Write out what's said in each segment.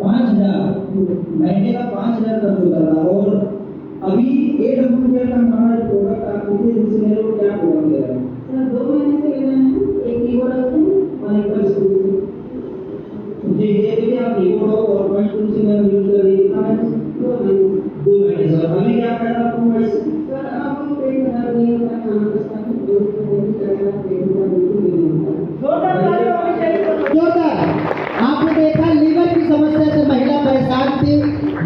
5,000 महीने का 5,000 खर्च होता था। और अभी AW केयर का हमारा प्रोडक्ट आप देखिए, जिसमें लोग क्या प्रोडक्ट दे रहे हैं सर, 2 महीने से ले रहे हैं, एक कीबोर्ड और एक पर्स जी। ये भी आप कीबोर्ड और पॉइंट टूल से मैं यूज कर रही हूं 2 महीने से। अभी क्या कर रहा हूं मैं सर, अब पेट में दर्द नहीं होता, खाना पचता है, जो भी करना पेट में दर्द बिल्कुल नहीं होता। जोरदार। आपने देखा लीवर की समस्या से महिला परेशान थी,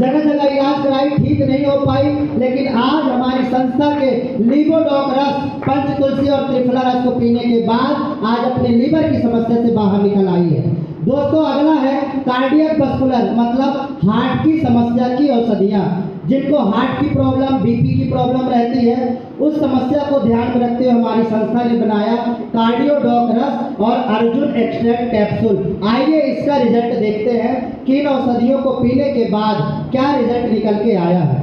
जगह जगह इलाज कराई, ठीक नहीं हो पाई, लेकिन आज हमारी संस्था के लीवोडॉक रस, पंच तुलसी और त्रिफला रस को पीने के बाद आज अपने लीवर की समस्या से बाहर निकल आई है। दोस्तों अगला है कार्डियक वस्कुलर, मतलब हार्ट की समस्या की औषधियाँ। जिनको हार्ट की प्रॉब्लम, बीपी की प्रॉब्लम रहती है, उस समस्या को ध्यान में रखते हुए हमारी संस्था ने बनाया कार्डियोडॉक रस और अर्जुन एक्सट्रैक्ट कैप्सूल। आइए इसका रिजल्ट देखते हैं कि इन औषधियों को पीने के बाद क्या रिजल्ट निकल के आया है।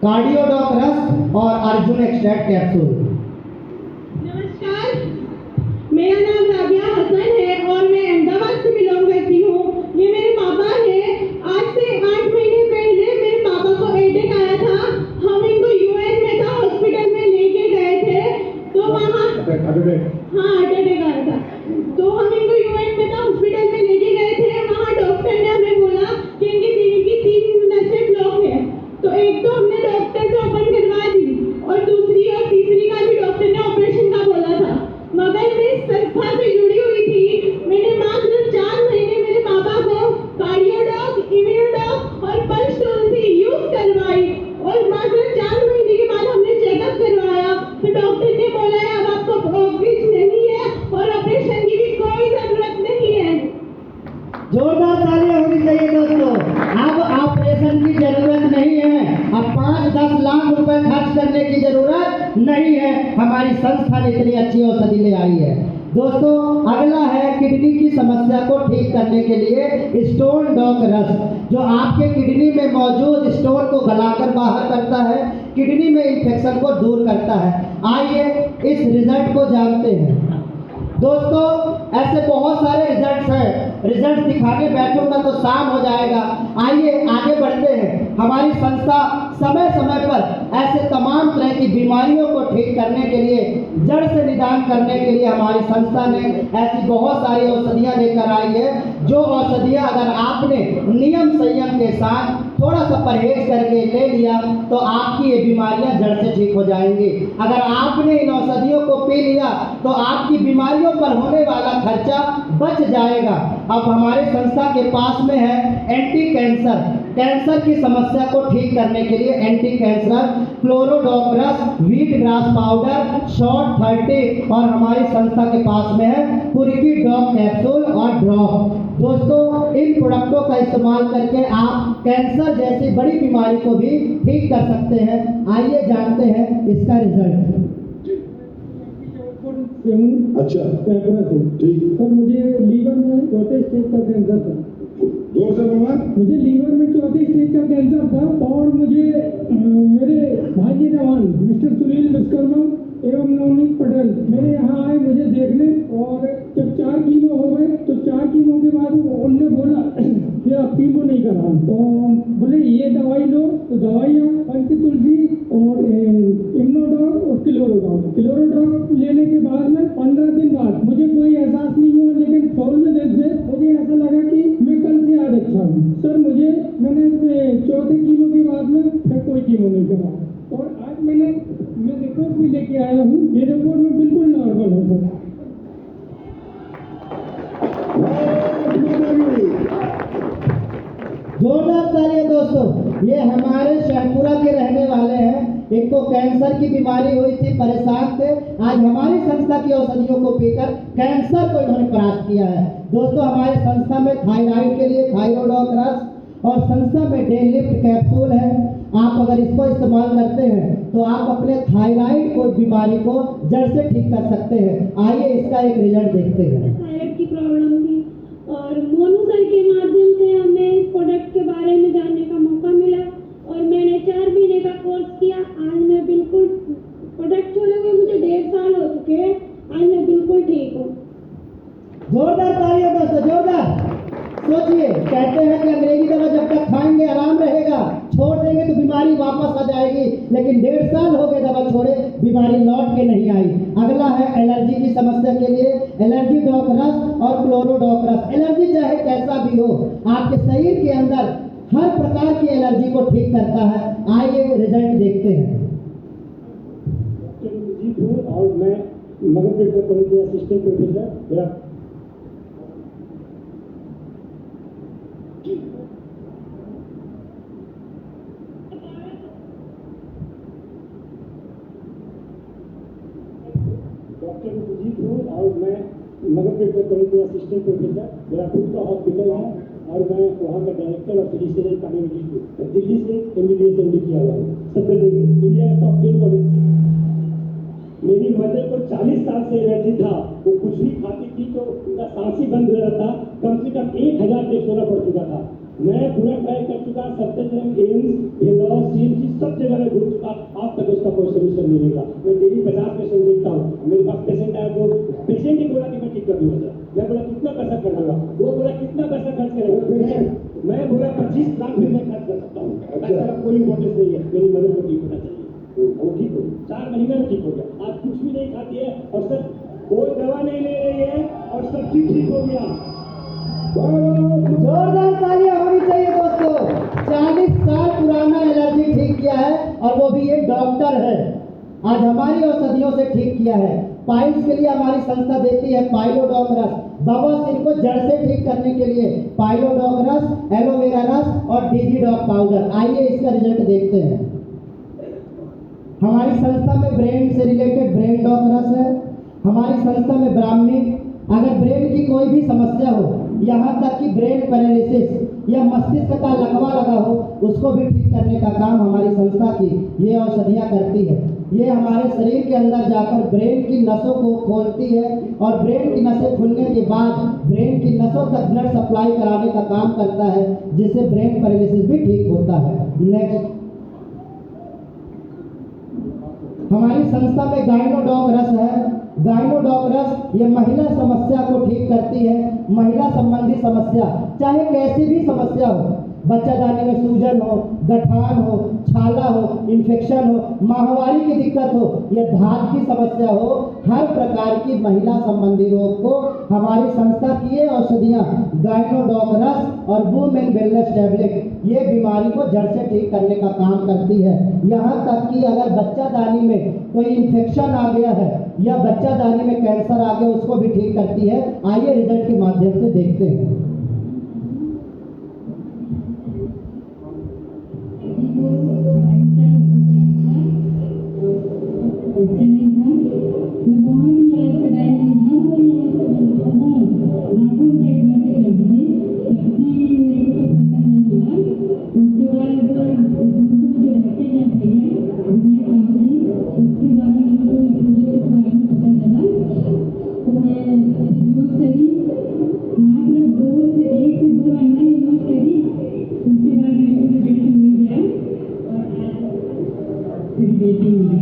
कार्डियोडॉक रस और अर्जुन एक्सट्रैक्ट कैप्सूल। नमस्कार, मेरा नाम राबिया हसन है और मैं अहमदाबाद से बिलोंग करती हूँ। ये मेरे पापा हैं। आज से 8 महीने पहले मेरे पापा को हेडेक आया था। हम इनको यूएन मेगा हॉस्पिटल में लेके गए थे, तो वहाँ हार्ट अटैक आया था। तो हम इनको यूएन मेगा हॉस्पिटल में लेके गए थे। वहाँ डॉक्टर ने हमें बोला कि इनकी दिल की 3 नसें ब्लॉक है। तो एक तो हमने डॉक्टर से ओपन करवा दी और दूसरी और तीसरी का भी डॉक्टर ने ऑपरेशन का बोला था, मगर मैं इस संस्था से जुड़ी हुई थी। मैंने मात्र 4 महीने मेरे पापा को कार्डियोडॉक, इम्यूनोडॉक और पंच तुलसी यूज करवाई और मात्र 4 महीने के बाद हमने चेकअप करवाया तो डॉक्टर ने बोला है अब आपको ऑपरेशन नहीं है और ऑपरेशन की भी कोई जरूरत नहीं है। जोरदार तालियां होनी चाहिए दोस्तों। अब ऑपरेशन की जरूरत नहीं है, अब 5-10 लाख रुपए खर्च करने की जरूरत नहीं है। हमारी संस्था ने इतनी अच्छी औषधि ले आई है। दोस्तों अगला है किडनी की समस्या को ठीक करने के लिए स्टोन डॉक रस, जो आपके किडनी में मौजूद स्टोन को गलाकर बाहर करता है, किडनी में इंफेक्शन को दूर करता है। आइए इस रिजल्ट को जानते हैं। दोस्तों ऐसे बहुत सारे रिजल्ट्स हैं, रिजल्ट दिखाने बैठूंगा तो शाम हो जाएगा। आइए आगे बढ़ते हैं। हमारी संस्था समय समय पर ऐसे तमाम तरह की बीमारियों को ठीक करने के लिए, जड़ से निदान करने के लिए हमारी संस्था ने ऐसी बहुत सारी औषधियाँ लेकर आई है, जो औषधियाँ अगर आपने नियम संयम के साथ थोड़ा सा परहेज करके ले लिया तो आपकी ये बीमारियां जड़ से ठीक हो जाएंगी। अगर आपने इन औषधियों को पी लिया तो आपकी बीमारियों पर होने वाला खर्चा बच जाएगा। अब हमारे संस्था के पास में है एंटी कैंसर, कैंसर की समस्या को ठीक करने के लिए एंटी कैंसर क्लोरोडॉक रस, व्हीट ग्रास पाउडर, शॉर्ट 30 और हमारी संस्था के पास में है पुरकी डॉक कैप्सूल और ड्रॉप। दोस्तों इन प्रोडक्टों का इस्तेमाल करके आप कैंसर जैसी बड़ी बीमारी को भी ठीक कर सकते हैं। आइए जानते हैं इसका रिजल्ट। अच्छा ठीक। सर मुझे लीवर में 4थे स्टेज का कैंसर था। जोर से बोलना। मुझे लीवर में 4थे स्टेज का कैंसर था और मुझे मेरे भाई जवान मिस्टर सुनील विश्वकर्मा एवं नवनीत पटेल मेरे यहाँ आए मुझे देखने, और जब 4 कीमो हो गए तो 4 कीमो के बाद उन्होंने बोला कि आप कीमो नहीं करा, तो बोले ये दवाई लो, तो दवाइयाँ पंच तुलसी और इम्यूनोडॉक और क्लोरोडॉक लेने के बाद में 15 दिन बाद मुझे कोई एहसास नहीं हुआ, लेकिन 16वें दिन से मुझे ऐसा लगा कि मैं कल से आज अच्छा हूँ। सर मैंने 4थे कीमो के बाद में फिर कोई कीमो नहीं करा और आज मैं रिपोर्ट भी लेके आया हूँ। ये रिपोर्ट में बिल्कुल नॉर्मल है सर। जोरदार तालियां दोस्तों। ये हमारे शहपुरा के रहने वाले हैं, इनको कैंसर की बीमारी हुई थी, परेशान थे। आज हमारी संस्था की औषधियों को पीकर कैंसर को इन्होंने परास्त किया है। दोस्तों हमारे संस्था में थायराइड के लिए थायरोडॉक रस और संस्था में डे लिफ्ट कैप्सूल है। आप अगर इसको इस्तेमाल करते हैं तो आप अपने थायराइड को बीमारी को जड़ से ठीक कर सकते हैं। आइए इसका एक रिजल्ट देखते हैं। थायराइड की प्रॉब्लम थी और मोनू सर के माध्यम से हमें इस प्रोडक्ट के बारे में जानने का मौका मिला और मैंने 4 महीने का कोर्स किया। आज मैं बिल्कुल प्रोडक्ट छोड़े हुए मुझे 1.5 साल हो चुके हैं। आज मैं बिल्कुल ठीक हूँ। जोरदार तालियां दोस्तों, जोरदार। सोचिए, कहते हैं कि अंग्रेजी दवा जब तक खाएंगे आराम रहेगा, छोड़ देंगे तो बीमारी वापस आ जाएगी, लेकिन 1.5 साल हो गए दवा छोड़े, बीमारी लौट के नहीं आई। अगला है एलर्जी की समस्या के लिए एलर्जी डॉकरस और क्लोरोडॉकरस। एलर्जी चाहे कैसा भी हो, आपके शरीर के अंदर हर प्रकार की एलर्जी को ठीक करता है। आइए रिजल्ट देखते हैं। जीत हूँ और मैं मगध मेडिकल कॉलेज के असिस्टेंट प्रोफेसर। मेरा डॉक्टर सुजीत हूँ और मैं मगध मेडिकल कॉलेज के असिस्टेंट प्रोफेसर। मेरा खुद का हॉस्पिटल है और मैं वहाँ का डायरेक्टर ऑफ फिजिशियन कम्युनिटी हूँ। दिल्ली से MBBS MD किया हुआ है, सबसे इंडिया का टॉप 10 कॉलेज। मेरी मदर को 40 साल से एलर्जी था, वो कुछ भी खाती थी तो उनका सांस ही बंद हो रहा था। कम से कम 1000 टेस्ट होना पड़ चुका था। मैं पूरा ट्राई कर चुका, सफदरजंग, एम्स, भेलोर, CMC सब जगह में घूम चुका, आज तक उसका कोई सोल्यूशन नहीं मिला। मैं डेली 50 पेशेंट देखता हूँ। मेरे पास पेशेंट आया तो पेशेंट ही बोला कि मैं ठीक कर दूंगा सर। मैं बोला कितना पैसा खर्च, वो बोला कितना पैसा खर्च करेगा। मैं बोला 25 लाख में मैं खर्च कर सकता हूँ। पैसा का कोई इंपॉर्टेंस नहीं है, मेरी मदर को ठीक होना चाहिए। वो ठीक हो 4 महीने में ठीक हो गया। आज कुछ भी नहीं खाती है और सब कोई दवा नहीं ले रही है और सब ठीक हो गया। जोरदार तालियां होनी चाहिए दोस्तों। 40 साल पुराना एलर्जी ठीक किया है और वो भी एक डॉक्टर है। आज हमारी औषधियों से ठीक किया है। पाइल्स के लिए हमारी संस्था देती है पाइलोडॉक रस। बवासीर को जड़ से ठीक करने के लिए पाइलोडॉक रस, एलोवेरा रस और डीजीडॉक पाउडर। आइए इसका रिजल्ट देखते हैं। हमारी संस्था में ब्रेन से रिलेटेड ब्रेन डॉक रस है। हमारी संस्था में ब्राह्मी, अगर ब्रेन की कोई भी समस्या हो, यहाँ तक कि ब्रेन पैरालिसिस या मस्तिष्क का लकवा लगा हो, उसको भी ठीक करने का काम हमारी संस्था की ये औषधियाँ करती है। ये हमारे शरीर के अंदर जाकर ब्रेन की नसों को खोलती है और ब्रेन की नसें खुलने के बाद ब्रेन की नसों तक ब्लड सप्लाई कराने का काम करता है, जिससे ब्रेन पैरालिसिस भी ठीक होता है। नेक्स्ट, हमारी संस्था में गाइनोडॉक रस है। गाइनोडॉक रस ये महिला समस्या को ठीक करती है। महिला संबंधी समस्या, चाहे कैसी भी समस्या हो, बच्चादानी में सूजन हो, गठान हो, छाला हो, इन्फेक्शन हो, माहवारी की दिक्कत हो या धात की समस्या हो, हर प्रकार की महिला संबंधी रोग को हमारी संस्था की ये औषधियाँ गाइनोडॉक रस और वुमेन वेलनेस टैबलेट ये बीमारी को जड़ से ठीक करने का काम करती है। यहाँ तक कि अगर बच्चादानी में कोई इन्फेक्शन आ गया है या बच्चादानी में कैंसर आ गया, उसको भी ठीक करती है। आइए रिजल्ट के माध्यम से देखते हैं।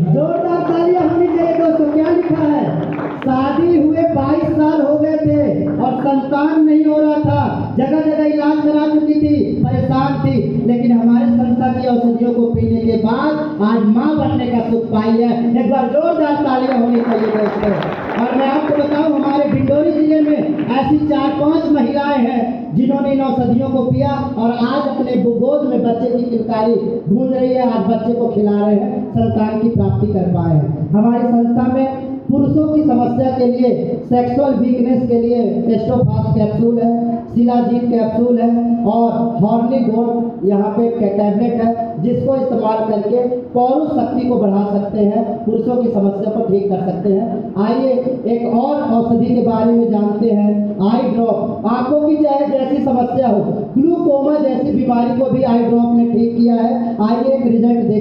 जोरदार तालियां होनी चाहिए दोस्तों। क्या लिखा है? शादी हुए 22 साल हो गए थे और संतान नहीं हो रहा था। जगह जगह इलाज करा चुकी थी, परेशान थी, लेकिन हमारे संस्था की औषधियों को पीने के बाद आज माँ बनने का सुख पाई है। एक बार जोरदार तालियां होनी चाहिए दोस्तों। और मैं आपको बताऊं, हमारे डिंडोरी जिले में ऐसी 4-5 महिलाएं हैं जिन्होंने इन औषधियों को पिया और आज अपने गोद में बच्चे की किलकारी गूंज रही है। आज बच्चे को खिला रहे हैं, संतान की प्राप्ति कर पाए हैं। हमारी संस्था में पुरुषों की समस्या के लिए, सेक्सुअल वीकनेस के लिए एस्ट्रोफास्ट कैप्सूल है, शिलाजीत कैप्सूल है और हॉर्नी गोल्ड यहाँ पे टैबलेट है, जिसको इस्तेमाल करके पौरुष शक्ति को बढ़ा सकते हैं, पुरुषों की समस्या को ठीक कर सकते हैं। आइए एक और औषधि के बारे में जानते हैं। आई ड्रॉप, आंखों की चाहे जैसी समस्या हो, ग्लूकोमा जैसी बीमारी को भी आई ड्रॉप ने ठीक किया है। आइए एक रिजल्ट देख